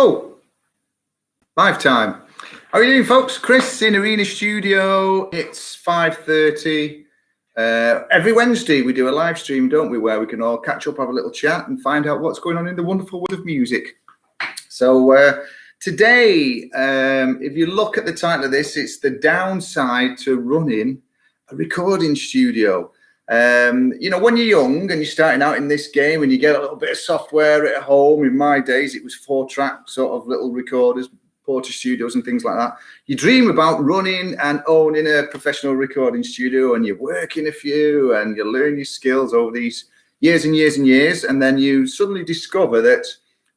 Oh, live time. How are you doing, folks? Chris in Arena Studio. It's 5:30. Every Wednesday we do a live stream, don't we, where we can all catch up, have a little chat and find out what's going on in the wonderful world of music. So today, if you look at the title of this, it's the downside to running a recording studio. You know, when you're young and you're starting out in this game and you get a little bit of software at home, in my days it was 4-track sort of little recorders, Porter Studios and things like that. You dream about running and owning a professional recording studio, and you work in a few and you learn your skills over these years and years and years, and then you suddenly discover that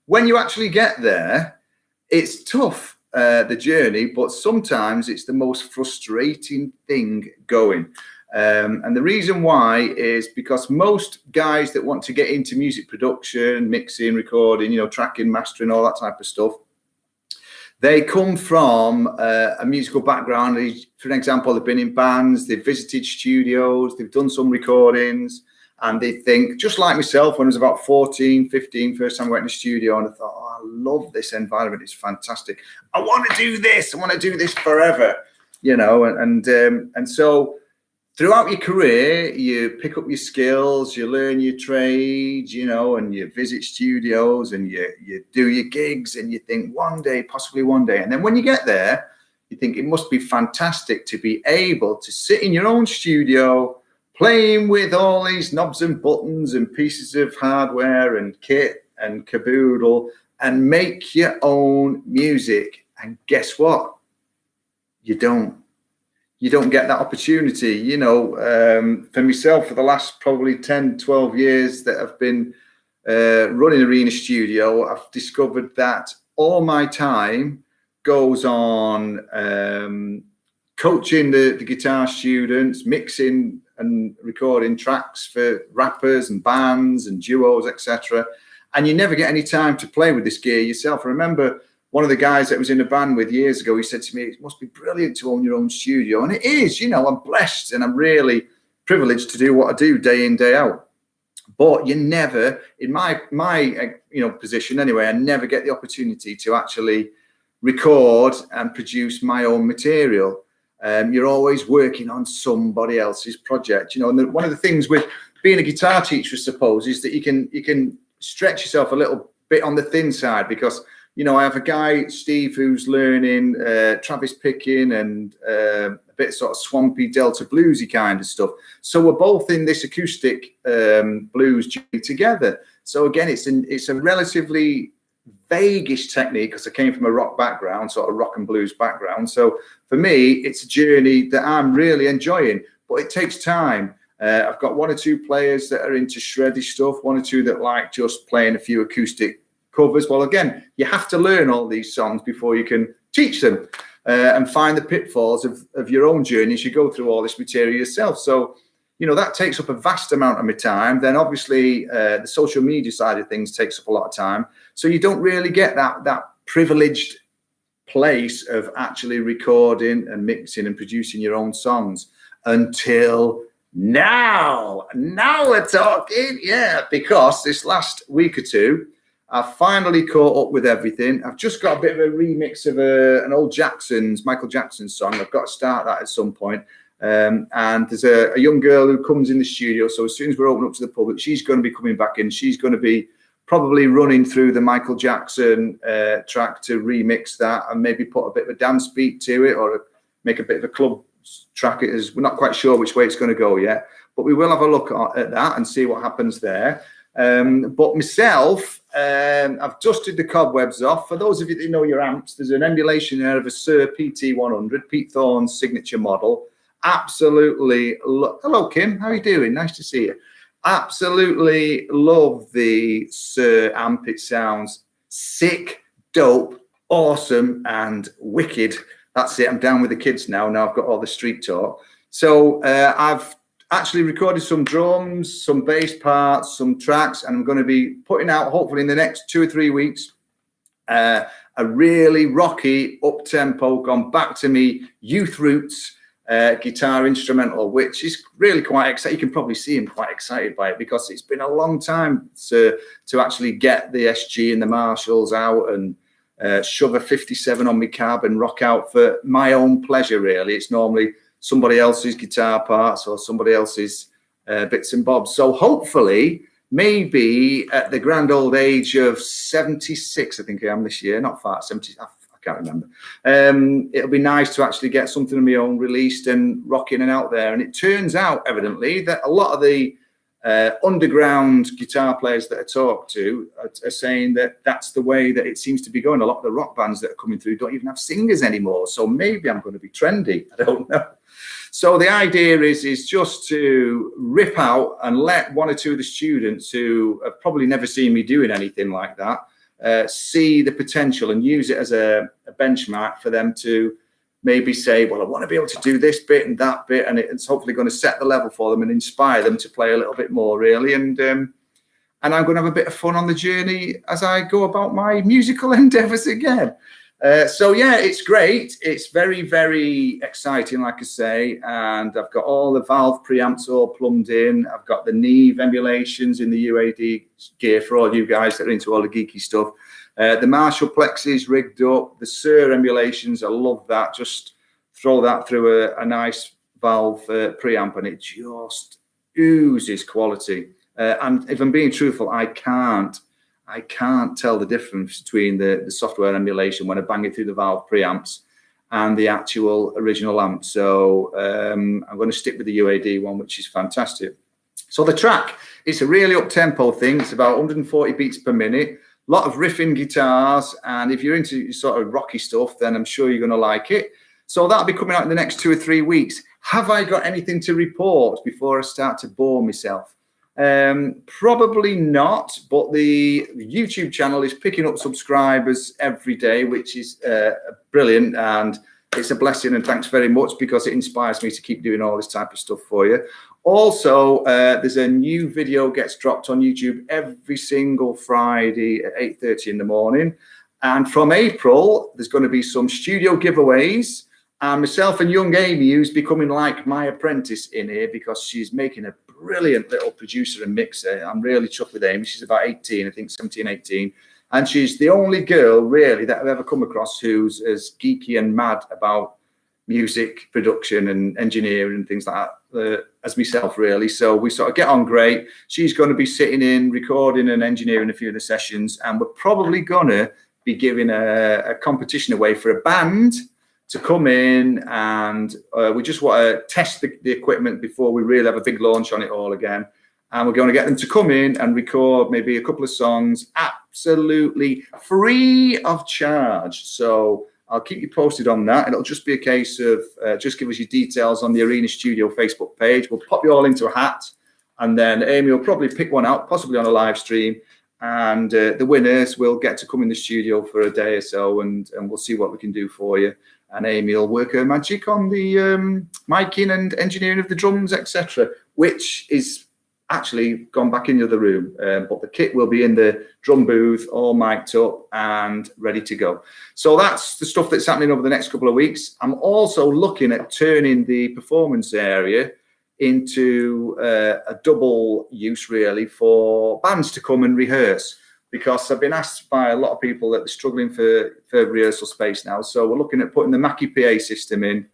when you actually get there, it's tough, the journey, but sometimes it's the most frustrating thing going. And the reason why is because most guys that want to get into music production, mixing, recording, you know, tracking, mastering, all that type of stuff, they come from a musical background. For an example, they've been in bands, they've visited studios, they've done some recordings, and they think, just like myself, when I was about 14, 15, first time I went in the studio, and I thought, oh, I love this environment, it's fantastic. I want to do this, I want to do this forever, you know, and so throughout your career, you pick up your skills, you learn your trade, you know, and you visit studios and you do your gigs, and you think one day, possibly one day. And then when you get there, you think it must be fantastic to be able to sit in your own studio, playing with all these knobs and buttons and pieces of hardware and kit and caboodle and make your own music. And guess what? You don't get that opportunity. You know, for myself, for the last probably 10, 12 years that I've been running Arena Studio, I've discovered that all my time goes on coaching the guitar students, mixing and recording tracks for rappers and bands and duos, etc. And you never get any time to play with this gear yourself. I remember one of the guys that was in a band with years ago, he said to me, it must be brilliant to own your own studio. And it is, you know, I'm blessed and I'm really privileged to do what I do day in, day out. But you never, in my you know, position anyway, I never get the opportunity to actually record and produce my own material. You're always working on somebody else's project, you know. And one of the things with being a guitar teacher, I suppose, is that you can stretch yourself a little bit on the thin side, because you know, I have a guy, Steve, who's learning Travis picking and a bit sort of swampy Delta bluesy kind of stuff. So we're both in this acoustic blues journey together. So again, it's a relatively vaguish technique, because I came from a rock background, sort of rock and blues background. So for me, it's a journey that I'm really enjoying, but it takes time. I've got one or two players that are into shreddy stuff, one or two that like just playing a few acoustic covers. Well, again, you have to learn all these songs before you can teach them and find the pitfalls of your own journey as you go through all this material yourself. So, you know, that takes up a vast amount of my time. Then obviously the social media side of things takes up a lot of time. So you don't really get that privileged place of actually recording and mixing and producing your own songs until now. Now we're talking, yeah, because this last week or two, I've finally caught up with everything. I've just got a bit of a remix of an old Michael Jackson song. I've got to start that at some point. And there's a young girl who comes in the studio. So as soon as we're open up to the public, she's going to be coming back in. She's going to be probably running through the Michael Jackson track to remix that and maybe put a bit of a dance beat to it, or make a bit of a club track. We're not quite sure which way it's going to go yet, but we will have a look at that and see what happens there. But myself, I've dusted the cobwebs off. For those of you that know your amps, there's an emulation there of a Sir PT100, Pete Thorne's signature model. Absolutely. Hello, Kim. How are you doing? Nice to see you. Absolutely love the Sir amp. It sounds sick, dope, awesome, and wicked. That's it. I'm down with the kids now. Now I've got all the street talk. So I've actually recorded some drums, some bass parts, some tracks, and I'm going to be putting out, hopefully in the next 2 or 3 weeks, a really rocky, up-tempo, gone back to me youth roots guitar instrumental, which is really quite exciting. You can probably see him quite excited by it, because it's been a long time to actually get the SG and the Marshalls out and shove a 57 on my cab and rock out for my own pleasure, really. It's normally somebody else's guitar parts or somebody else's bits and bobs. So hopefully, maybe at the grand old age of 76, I think I am this year, not far, 70, I can't remember. It'll be nice to actually get something of my own released and rock in and out there. And it turns out, evidently, that a lot of the underground guitar players that I talk to are saying that that's the way that it seems to be going. A lot of the rock bands that are coming through don't even have singers anymore. So maybe I'm going to be trendy. I don't know. So the idea is just to rip out and let one or two of the students who have probably never seen me doing anything like that see the potential and use it as a benchmark for them to maybe say, well, I want to be able to do this bit and that bit, and it's hopefully going to set the level for them and inspire them to play a little bit more, really. And I'm going to have a bit of fun on the journey as I go about my musical endeavours again. So yeah, it's great. It's very, very exciting, like I say, and I've got all the Valve preamps all plumbed in. I've got the Neve emulations in the UAD gear for all you guys that are into all the geeky stuff. The Marshall Plexis rigged up, the Sir emulations, I love that. Just throw that through a nice Valve preamp and it just oozes quality. And if I'm being truthful, I can't tell the difference between the software emulation when I bang it through the Valve preamps and the actual original amp. So I'm going to stick with the UAD one, which is fantastic. So the track, it's a really up-tempo thing. It's about 140 beats per minute. A lot of riffing guitars, and if you're into sort of rocky stuff, then I'm sure you're going to like it. So that'll be coming out in the next 2 or 3 weeks. Have I got anything to report before I start to bore myself? Probably not, but the YouTube channel is picking up subscribers every day, which is brilliant, and it's a blessing, and thanks very much, because it inspires me to keep doing all this type of stuff for you. Also, there's a new video gets dropped on YouTube every single Friday at 8:30 in the morning. And from April, there's going to be some studio giveaways. And myself and young Amy, who's becoming like my apprentice in here because she's making a brilliant little producer and mixer. I'm really chuffed with Amy. She's about 18, I think 17, 18. And she's the only girl, really, that I've ever come across who's as geeky and mad about music production and engineering and things like that as myself, really. So we sort of get on great. She's going to be sitting in, recording and engineering a few of the sessions, and we're probably going to be giving a competition away for a band to come in, and we just want to test the equipment before we really have a big launch on it all again. And we're going to get them to come in and record maybe a couple of songs absolutely free of charge. So I'll keep you posted on that. It'll just be a case of just give us your details on the Arena Studio Facebook page. We'll pop you all into a hat, and then Amy will probably pick one out, possibly on a live stream. And the winners will get to come in the studio for a day or so, and we'll see what we can do for you. And Amy will work her magic on the miking and engineering of the drums, etc., which is actually gone back in the other room. But the kit will be in the drum booth, all mic'd up and ready to go. So that's the stuff that's happening over the next couple of weeks. I'm also looking at turning the performance area into a double use, really, for bands to come and rehearse, because I've been asked by a lot of people that they're struggling for rehearsal space now. So we're looking at putting the Mackie PA system in.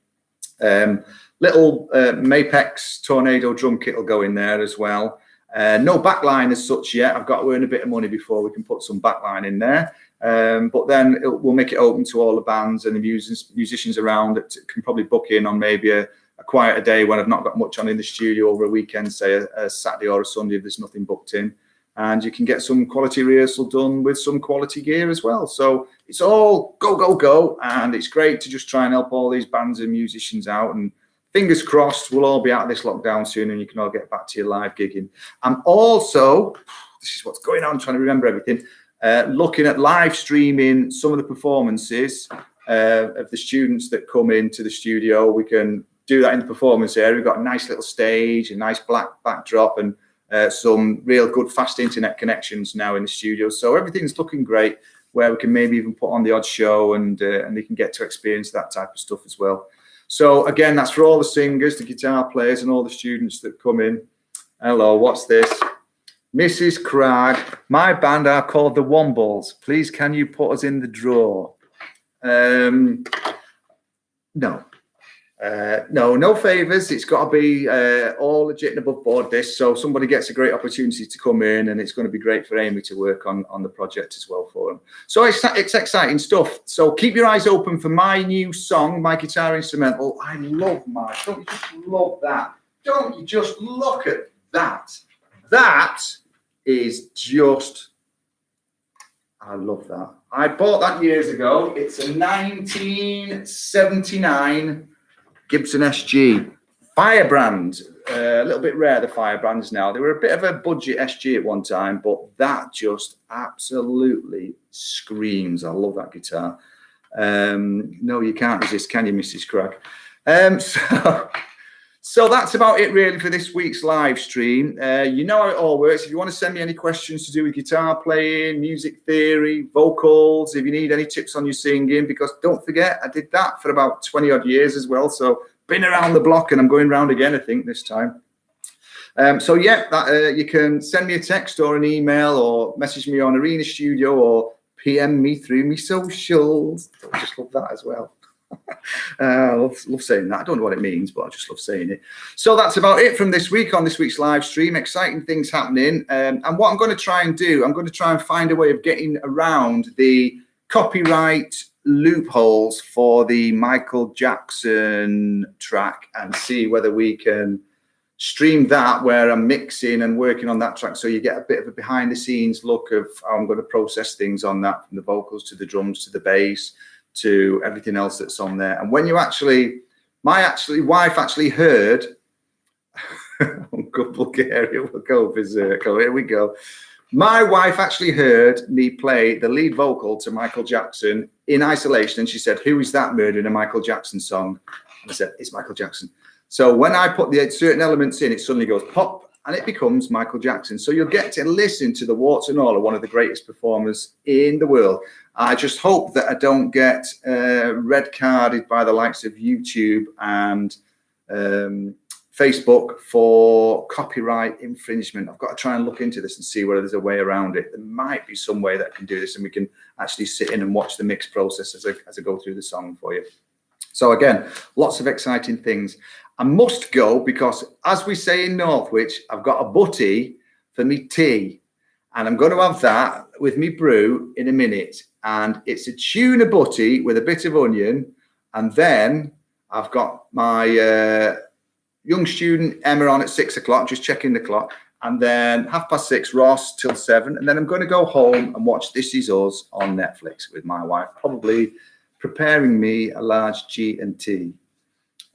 Little Mapex Tornado drum kit will go in there as well. No backline as such yet. I've got to earn a bit of money before we can put some backline in there. But then we'll make it open to all the bands and the musicians around that can probably book in on maybe a quieter day when I've not got much on in the studio over a weekend, say a Saturday or a Sunday if there's nothing booked in. And you can get some quality rehearsal done with some quality gear as well. So it's all go, go, go. And it's great to just try and help all these bands and musicians out. And fingers crossed, we'll all be out of this lockdown soon and you can all get back to your live gigging. I'm also, this is what's going on, trying to remember everything, looking at live streaming some of the performances of the students that come into the studio. We can do that in the performance area. We've got a nice little stage, a nice black backdrop, and some real good fast internet connections now in the studio. So everything's looking great, where we can maybe even put on the odd show and they can get to experience that type of stuff as well. So again, that's for all the singers, the guitar players and all the students that come in. Hello, what's this? Mrs. Cragg, my band are called the Wombles. Please, can you put us in the draw? No. No favours. It's got to be all legit and above board this. So somebody gets a great opportunity to come in, and it's going to be great for Amy to work on the project as well for them. So it's exciting stuff. So keep your eyes open for my new song, my guitar instrumental. I love my. Don't you just love that? Don't you just look at that? That is just. I love that. I bought that years ago. It's a 1979 Gibson SG Firebrand. A little bit rare, the Firebrands now. They were a bit of a budget SG at one time, but that just absolutely screams. I love that guitar. No, you can't resist, can you, Mrs. Cragg? So that's about it really for this week's live stream. You know how it all works. If you want to send me any questions to do with guitar playing, music theory, vocals, if you need any tips on your singing, because don't forget, I did that for about 20 odd years as well. So been around the block, and I'm going round again, I think, this time. So yeah, you can send me a text or an email or message me on Arena Studio or PM me through me socials. I just love that as well. I love saying that. I don't know what it means, but I just love saying it. So that's about it from this week on this week's live stream. Exciting things happening. And what I'm going to try and do, I'm going to try and find a way of getting around the copyright loopholes for the Michael Jackson track and see whether we can stream that where I'm mixing and working on that track, so you get a bit of a behind the scenes look of how I'm going to process things on that, from the vocals to the drums to the bass to everything else that's on there. And when you actually, my wife actually heard, Uncle Bulgaria will go berserk. Here we go. My wife actually heard me play the lead vocal to Michael Jackson in isolation, and she said, "Who is that murdering a Michael Jackson song?" And I said, "It's Michael Jackson." So when I put the certain elements in, it suddenly goes pop, and it becomes Michael Jackson. So you'll get to listen to the warts and all of one of the greatest performers in the world. I just hope that I don't get red carded by the likes of YouTube and Facebook for copyright infringement. I've got to try and look into this and see whether there's a way around it. There might be some way that I can do this, and we can actually sit in and watch the mix process as I go through the song for you. So again, lots of exciting things. I must go because, as we say in Northwich, I've got a butty for me tea, and I'm going to have that with me brew in a minute. And it's a tuna butty with a bit of onion, and then I've got my young student Emma on at 6 o'clock, just checking the clock, and then 6:30 Ross till 7, and then I'm going to go home and watch This Is Us on Netflix with my wife, probably preparing me a large G&T.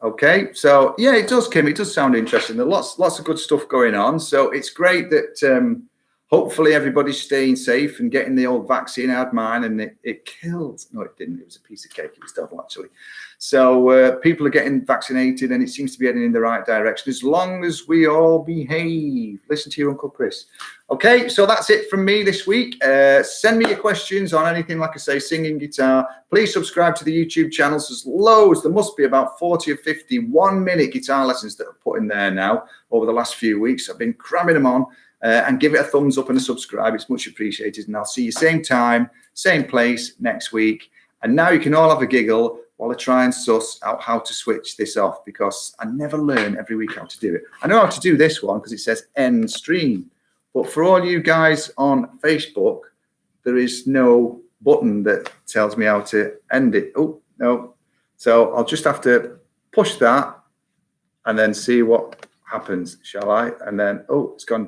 Okay, so yeah, it does, Kim. It does sound interesting. There's lots of good stuff going on. So it's great that hopefully everybody's staying safe and getting the old vaccine. I had mine, and it killed. No, it didn't. It was a piece of cake. It was devil, actually. So people are getting vaccinated, and it seems to be heading in the right direction as long as we all behave. Listen to your Uncle Chris. Okay, so that's it from me this week. Send me your questions on anything, like I say, singing, guitar. Please subscribe to the YouTube channels. There's loads. There must be about 40 or 50 1-minute guitar lessons that are put in there now over the last few weeks. I've been cramming them on. And give it a thumbs up and a subscribe. It's much appreciated. And I'll see you same time, same place next week. And now you can all have a giggle while I try and suss out how to switch this off, because I never learn every week how to do it. I know how to do this one because it says end stream. But for all you guys on Facebook, there is no button that tells me how to end it. Oh, no. So I'll just have to push that and then see what happens, shall I? And then, oh, it's gone